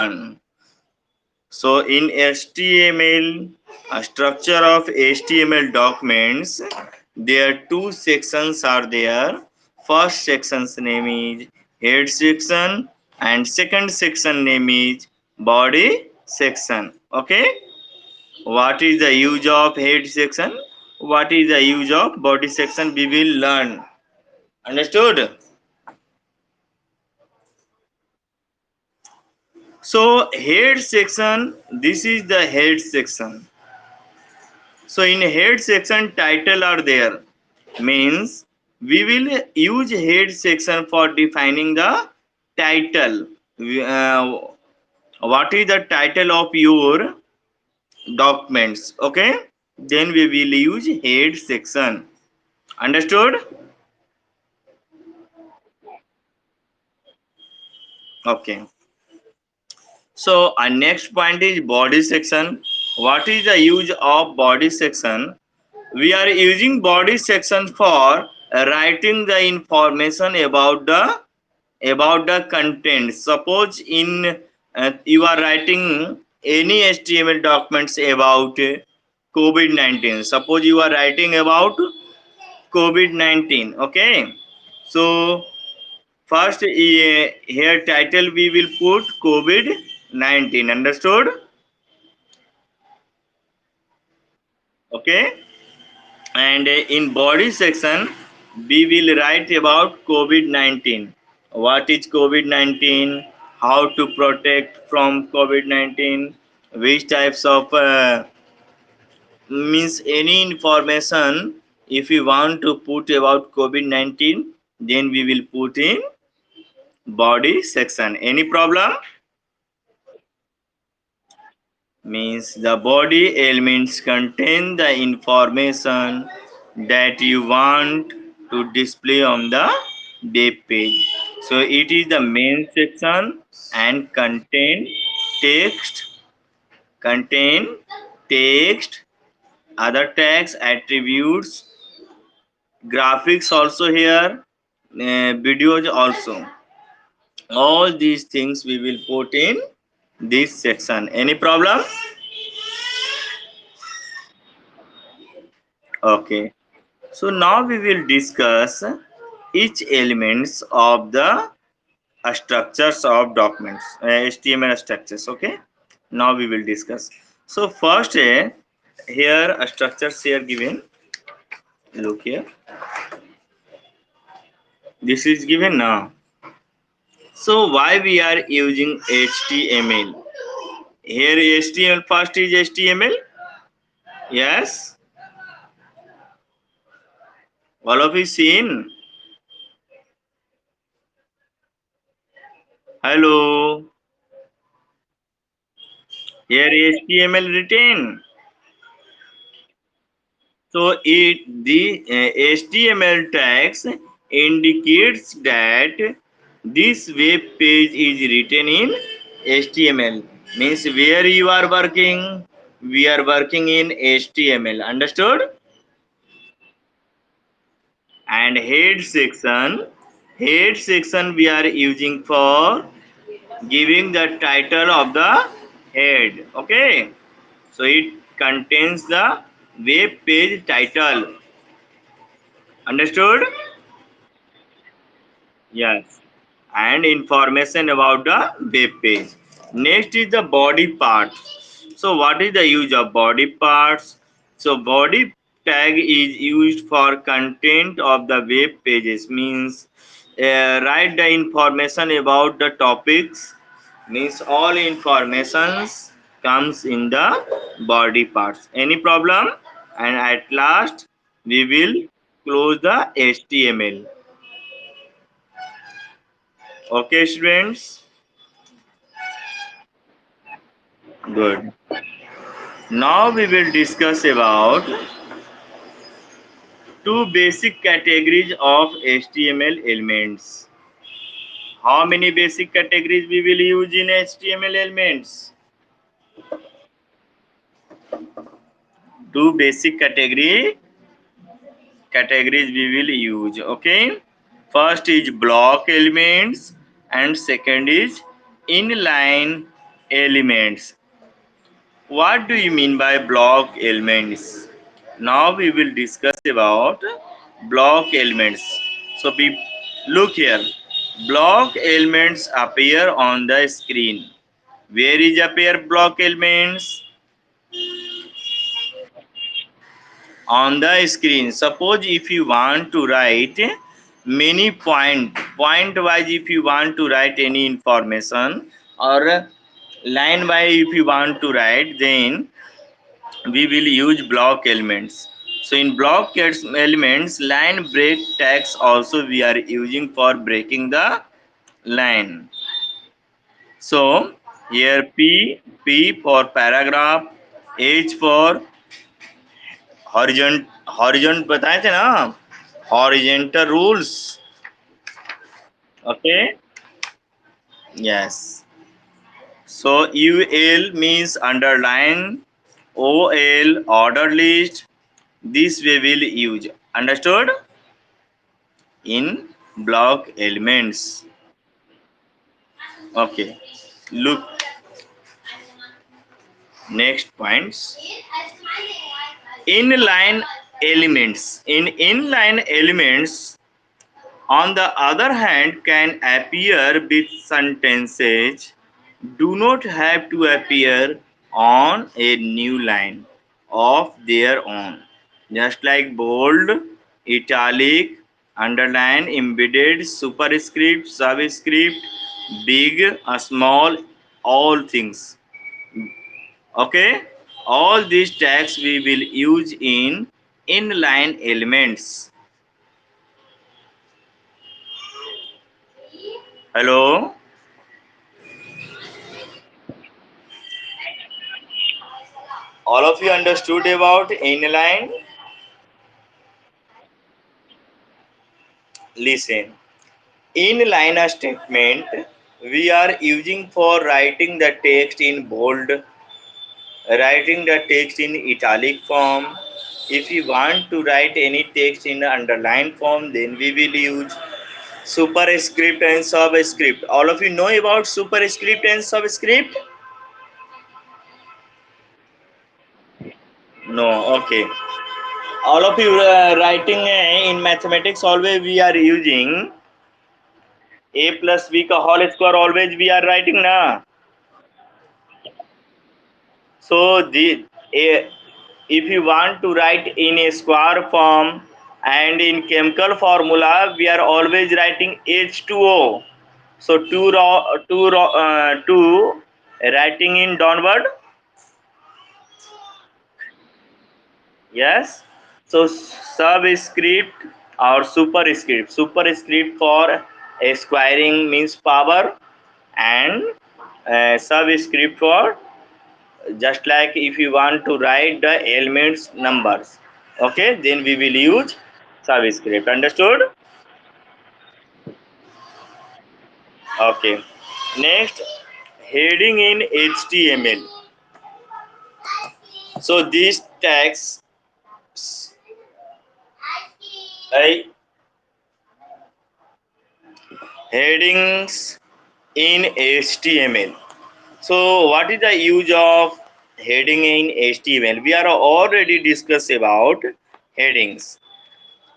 learn. So in HTML, a structure of HTML documents, there two sections are there. First section's name is head section and second section name is body section. Okay. What is the use of head section? What is the use of body section? We will learn. Understood? So head section, this is the head section. So in head section title are there. Means we will use head section for defining the title. What is the title of your documents? Okay. Then we will use head section. Understood? Okay. So our next point is body section. What is the use of body section? We are using body section for writing the information about the content. Suppose in you are writing any HTML documents about COVID-19. Suppose you are writing about COVID-19. Okay. So first here title we will put COVID-19. Understood? Okay. And in body section we will write about COVID-19. What is COVID-19? How to protect from COVID-19? Which types of means any information if we want to put about COVID-19, then we will put in body section. Any problem? Means the body elements contain the information that you want to display on the web page. So it is the main section and text contain text, other tags, attributes, graphics also here, videos also. All these things we will put in this section. Any problem? Okay. So now we will discuss each elements of the structures of documents, HTML structures. Okay. Now we will discuss. So first, here a structures here given. Look here. This is given now. So why we are using HTML? Here HTML first is HTML. Yes. All of you seen? Hello. Here HTML written. So the HTML tags indicates that this web page is written in HTML. Means where you are working, we are working in HTML. Understood? And head section we are using for giving the title of the head. Okay. So it contains the web page title. Understood? Yes. And information about the web page. Next is the body part. So what is the use of body parts? So body tag is used for content of the web pages. Means write the information about the topics. Means all informations comes in the body parts. Any problem? And at last we will close the HTML. Okay, students. Good. Now we will discuss about two basic categories of HTML elements. How many basic categories we will use in HTML elements? Two basic categories we will use. Okay. First is block elements and second is inline elements. What do you mean by block elements? Now we will discuss about block elements. So look here. Block elements appear on the screen. Where is appear block elements? On the screen. Suppose if you want to write many point wise, if you want to write any information, or line by if you want to write, then we will use block elements. So in block elements, line break tags also we are using for breaking the line. So here P for paragraph, H for horizontal बताए थे ना, horizontal rules. Okay, yes. So UL means underline, OL order list. This we will use. Understood? In block elements. Okay. Look, next points. Inline elements. In inline elements, on the other hand, can appear with sentences, do not have to appear on a new line of their own. Just like bold, italic, underline, embedded, superscript, subscript, big, small, all things. Okay? All these tags we will use in inline elements. Hello? All of you understood about inline? Listen. Inline statement we are using for writing the text in bold, writing the text in italic form. If you want to write any text in underline form, then we will use superscript and subscript. All of you know about superscript and subscript? No, okay. All of you writing in mathematics, always we are using a plus b ka whole square, always we are writing na. So if you want to write in a square form and in chemical formula, we are always writing H2O. So two writing in downward. Yes. So subscript or superscript. Superscript for squaring means power, and subscript for just like if you want to write the elements numbers. Okay, then we will use subscript. Understood? Okay. Next, heading in HTML. So these tags, headings in HTML. So what is the use of heading in HTML? We are already discussed about headings.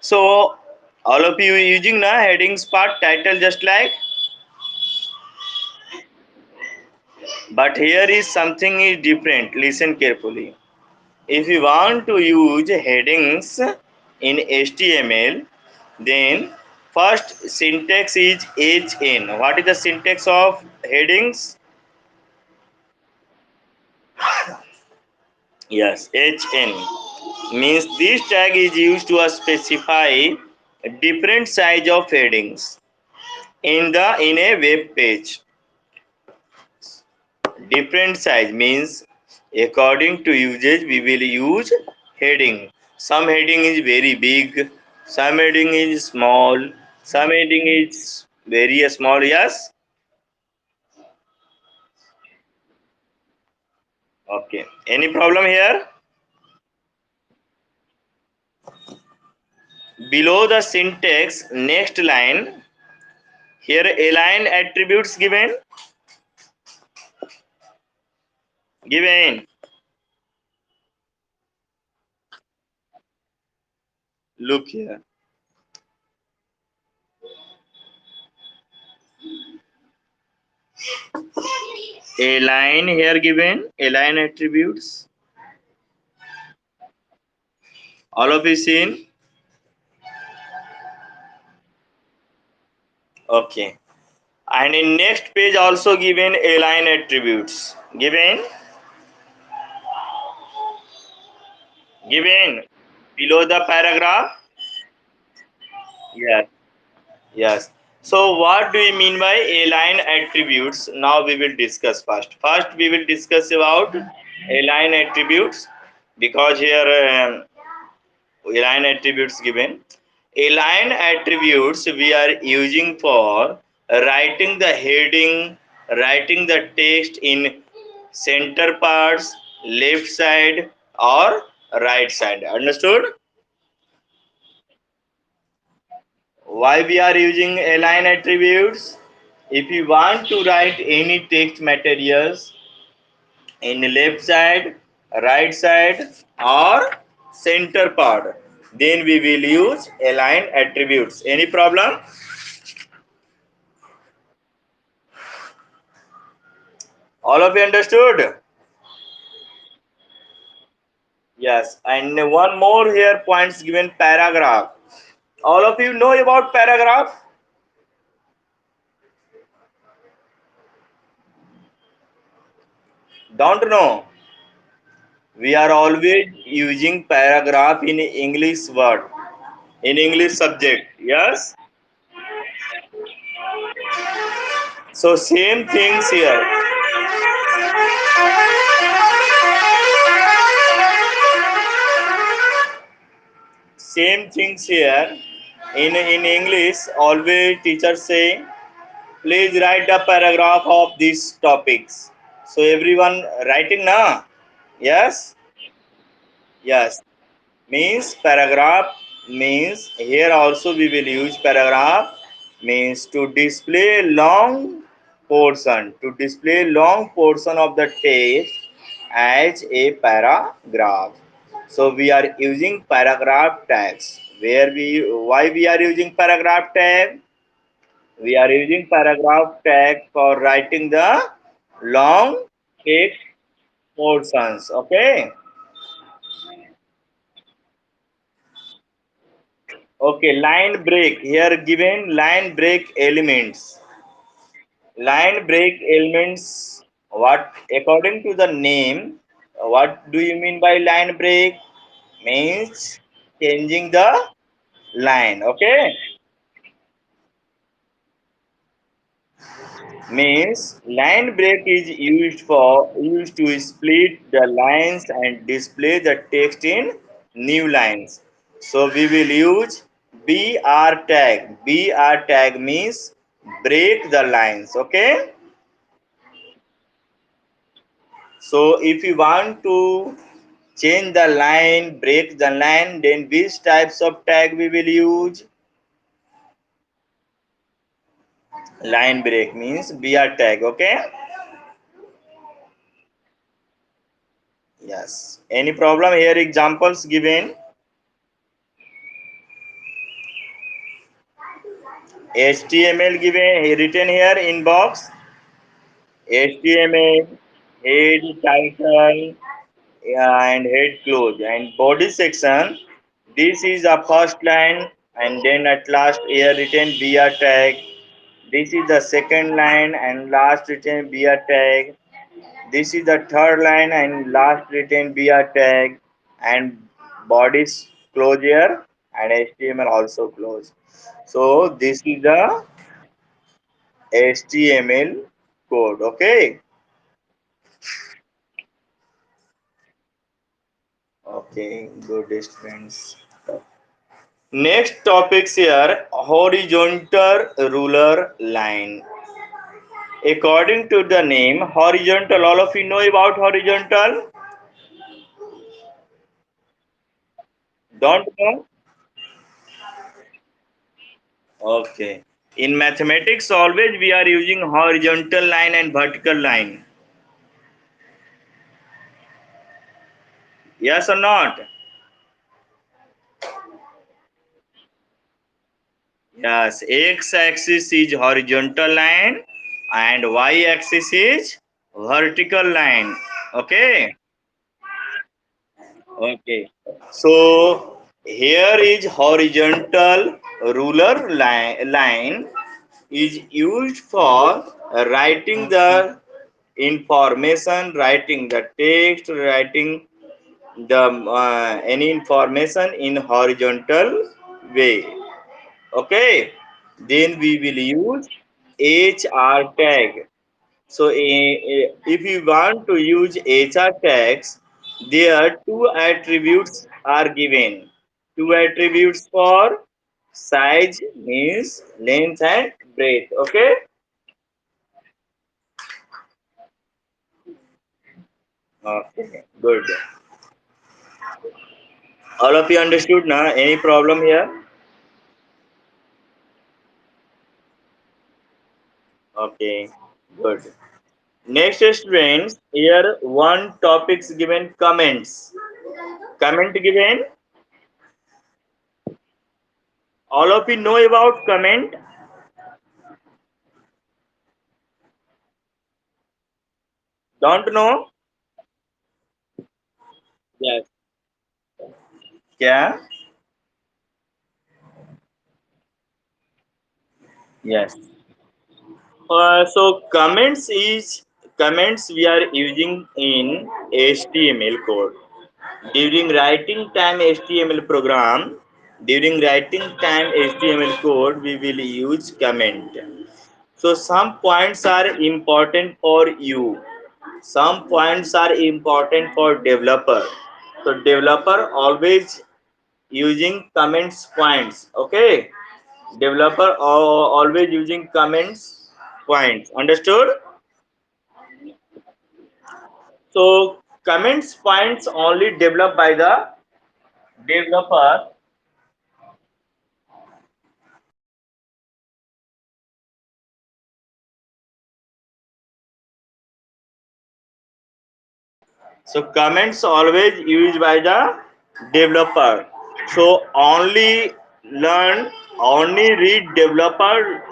So all of you using the headings part title just like, but here is something is different. Listen carefully. If you want to use headings in HTML, then first syntax is HN. What is the syntax of headings? Yes, HN means this tag is used to specify different size of headings in a web page. Different size means according to usage we will use heading. Some heading is very big, some heading is small, some heading is very small. Yes. Okay, any problem here? Below the syntax, next line, here align attributes given. Given. Look here. A line here given. A line attributes. All of you seen? Okay. And in next page also given a line attributes. Given below the paragraph. Yes. Yes. So what do you mean by A-line attributes? Now we will discuss first. First we will discuss about A-line attributes because here A-line attributes given. A-line attributes we are using for writing the heading, writing the text in center parts, left side or right side. Understood? Why we are using align attributes? If you want to write any text materials in left side, right side or center part, then we will use align attributes. Any problem? All of you understood? Yes. And one more here points given paragraph. All of you know about paragraph? Don't know. We are always using paragraph in English word, in English subject. Yes. So same things here. Same things here. In English, always teachers say, please write a paragraph of these topics. So everyone writing now. Yes. Yes. Means paragraph means here also we will use paragraph means to display long long portion of the text as a paragraph. So we are using paragraph tags. Why we are using paragraph tag? We are using paragraph tag for writing the long text portions. Okay. Okay, line break. Here given line break elements. Line break elements, what according to the name, what do you mean by line break? Means changing the line. Okay. Means line break is used to split the lines and display the text in new lines. So we will use BR tag. BR tag means break the lines. Okay. So if you want to change the line, break the line, then which types of tag we will use? Line break means BR tag. Okay. Yes. Any problem here? Examples given. HTML given written here in box. HTML head title and head close and body section. This is the first line and then at last here written BR tag. This is the second line and last written BR tag. This is the third line and last written BR tag and bodies closure and HTML also close. So this is the HTML code. Okay. Okay. Good students. Next topics here horizontal ruler line. According to the name horizontal, all of you know about horizontal? Don't know? Okay. In mathematics, always we are using horizontal line and vertical line. Yes or not? Yes, x-axis is horizontal line and y-axis is vertical line. Okay. Okay. So here is horizontal ruler line is used for writing the information, writing the text, writing the any information in horizontal way. Okay. Then we will use HR tag. So if you want to use HR tags, there two attributes are given. Two attributes for size means length and breadth. Okay. Okay. Good. All of you understood now? Any problem here? Okay. Good. Next students, here one topics given comments. Comment given. All of you know about comment? Don't know? Yes. Yeah. Yes. So comments we are using in HTML code. During writing time HTML program, during writing time HTML code, we will use comment. So some points are important for you. Some points are important for developer. So developer always using comments points. Okay. Developer always using comments points. Understood? So comments points only developed by the developer. So comments always used by the developer. So only learn, only read developer.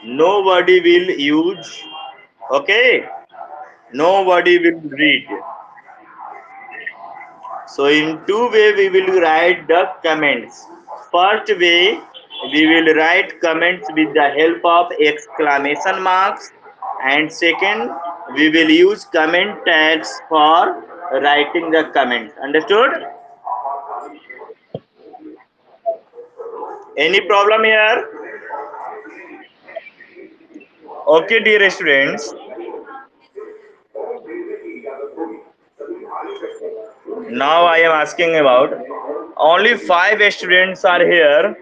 Nobody will use. Okay. Nobody will read. So in two way we will write the comments. First way we will write comments with the help of exclamation marks, and second we will use comment tags for writing the comments. Understood? Any problem here? Okay, dear students. Now I am asking about only five students are here.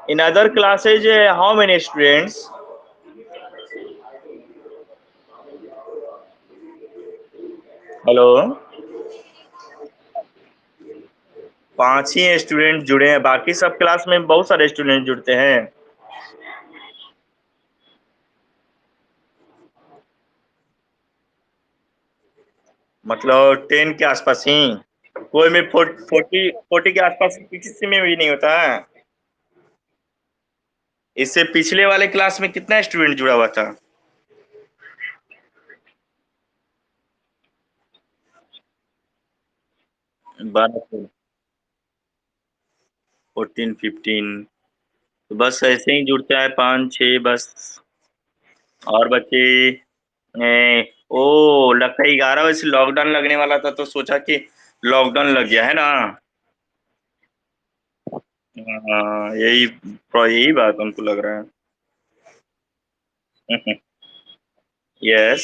In other classes, how many students? Hello. पांच ही student जुड़े हैं, बाकी सब class में बहुत सारे student जुड़ते हैं। मतलब 10 के आसपास ही। कोई में 40 के आसपास किसी में भी नहीं होता है। इससे पिछले वाले क्लास में कितना स्टूडेंट जुड़ा हुआ था? 12, 14, 15। तो बस ऐसे ही जुड़ता है 5, 6 बस। और बच्चे ओ लगता है 11 बजे से लॉकडाउन लगने वाला था, तो सोचा कि लॉकडाउन लग गया है ना। हाँ, यही बात हमको लग रहा है। यस।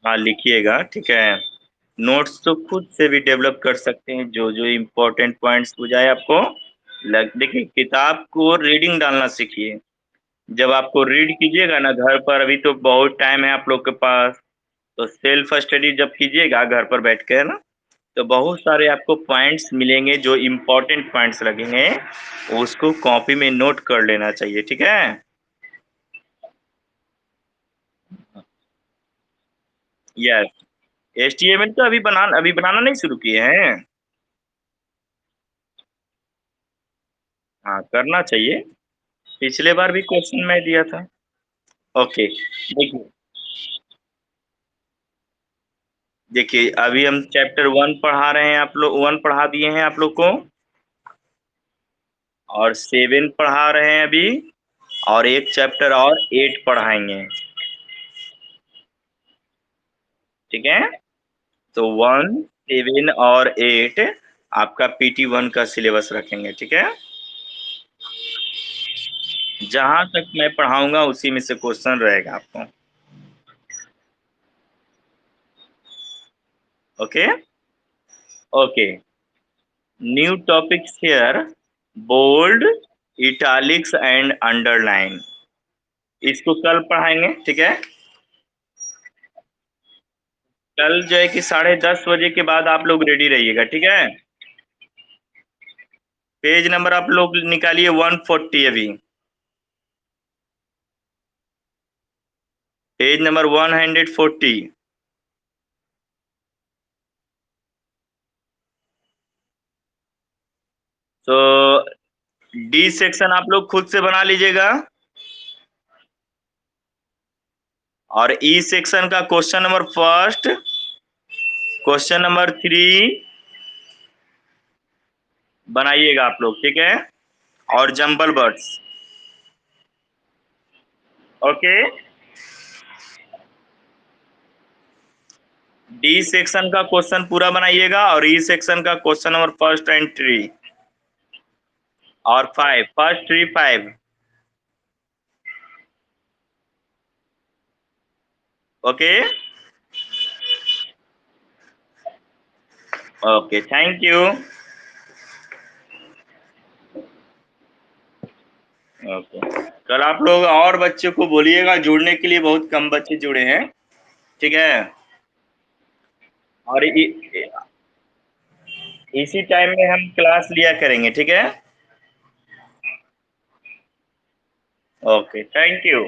हाँ, लिखिएगा, ठीक है। नोट्स तो खुद से भी डेवलप कर सकते हैं, जो जो इम्पोर्टेंट पॉइंट्स बुझाए आपको। देखिए, किताब को रीडिंग डालना सीखिए। जब आपको रीड कीजिएगा ना घर पर, अभी तो बहुत टाइम है आप लोग के पास, तो सेल्फ स्टडी जब कीजिएगा घर पर बैठ के ना, तो बहुत सारे आपको पॉइंट्स मिलेंगे जो इम्पोर्टेंट पॉइंट्स लगेंगे। उसको कॉपी में नोट कर लेना चाहिए, ठीक है। यस, एचटीएमएल तो अभी बनाना नहीं शुरू किए हैं। हाँ, करना चाहिए। पिछले बार भी क्वेश्चन मैं दिया था। ओके, देखिए देखिए अभी हम चैप्टर 1 पढ़ा रहे हैं, आप लोग 1 पढ़ा दिए हैं आप लोग को, और 7 पढ़ा रहे हैं अभी, और एक चैप्टर और 8 पढ़ाएंगे। ठीक है, तो 1, 7 और 8 आपका पीटी 1 का सिलेबस रखेंगे। ठीक है, जहां तक मैं पढ़ाऊंगा उसी में से क्वेश्चन रहेगा आपको। Okay, okay, new topics here, bold, italics and underline. इसको कल पढ़ाएंगे। ठीक है, कल जो है कि 10:30 बजे के बाद आप लोग रेडी रहिएगा। ठीक है, पेज नंबर आप लोग निकालिए 140 अभी, पेज नंबर 140। तो डी सेक्शन आप लोग खुद से बना लीजिएगा, और ई सेक्शन का question number first, question number 3 बनाइएगा आप लोग। ठीक है, और jumble birds. Okay, D section का क्वेश्चन पूरा बनाइएगा, और ई सेक्शन का क्वेश्चन नंबर फर्स्ट एंड 3 और 5, first 3 5। Okay, okay, thank you. Okay, कल आप लोग और बच्चों को बोलिएगा जुड़ने के लिए, बहुत कम बच्चे जुड़े हैं। ठीक है, और इसी टाइम में हम क्लास लिया करेंगे। ठीक है, ओके, थैंक यू।